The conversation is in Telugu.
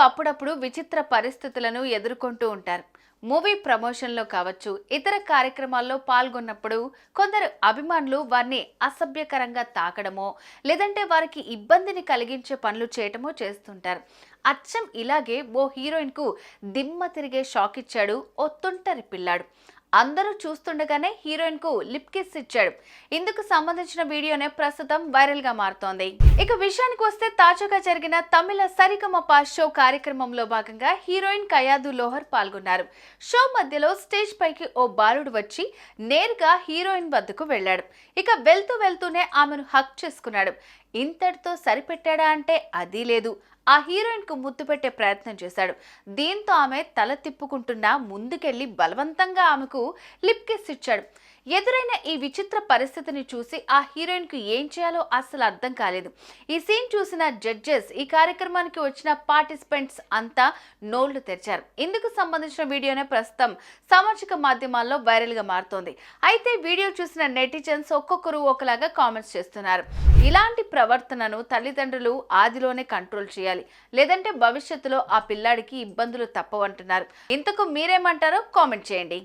అప్పుడప్పుడు విచిత్ర పరిస్థితులను ఎదుర్కొంటూ ఉంటారు. మూవీ ప్రమోషన్లో కావచ్చు, ఇతర కార్యక్రమాల్లో పాల్గొన్నప్పుడు కొందరు అభిమానులు వారిని అసభ్యకరంగా తాకడమో లేదంటే వారికి ఇబ్బందిని కలిగించే పనులు చేయటమో చేస్తుంటారు. అచ్చం ఇలాగే ఓ హీరోయిన్కు దిమ్మ తిరిగే షాక్ ఇచ్చాడు ఓ తుంటరి పిల్లాడు. అందరూ చూస్తుండగానే హీరోయిన్ కు లిప్ కిస్ ఇచ్చాడు. ఇందుకు సంబంధించిన వీడియోనే ప్రస్తుతం వైరల్ గా మారుతోంది. ఇక విషయానికి వస్తే తాజాగా జరిగిన తమిళ సరిగమప షో కార్యక్రమంలో భాగంగా హీరోయిన్ కయాదు లోహర్ పాల్గొన్నారు. షో మధ్యలో స్టేజ్ పైకి ఓ బాలుడు వచ్చి నేరుగా హీరోయిన్ వద్దకు వెళ్లాడు. ఇక వెళ్తూనే ఆమెను హక్ చేసుకున్నాడు. ఇంతటితో సరిపెట్టాడా అంటే అదీ లేదు. ఆ హీరోయిన్ కు ముద్దు పెట్టే ప్రయత్నం చేశాడు. దీంతో ఆమె తల తిప్పుకుంటున్నా ముందుకెళ్లి బలవంతంగా ఆమెకు లిప్ కిస్ ఇచ్చాడు. ఎదురైన ఈ విచిత్ర పరిస్థితిని చూసి ఆ హీరోయిన్ కు ఏం చేయాలో అస్సలు అర్థం కాలేదు. ఈ సీన్ చూసిన జడ్జెస్, ఈ కార్యక్రమానికి వచ్చిన పార్టిసిపెంట్స్ అంతా నోళ్లు తెరిచారు. ఇందుకు సంబంధించిన వీడియోనే ప్రస్తుతం సామాజిక మాధ్యమాల్లో వైరల్ గా మారుతోంది. అయితే వీడియో చూసిన నెటిజన్స్ ఒక్కొక్కరు ఒకలాగా కామెంట్స్ చేస్తున్నారు. ఇలాంటి ప్రవర్తనను తల్లిదండ్రులు ఆదిలోనే కంట్రోల్ చేయాలి, లేదంటే భవిష్యత్తులో ఆ పిల్లాడికి ఇబ్బందులు తప్పవంటున్నారు. ఇంతకు మీరేమంటారో కామెంట్ చేయండి.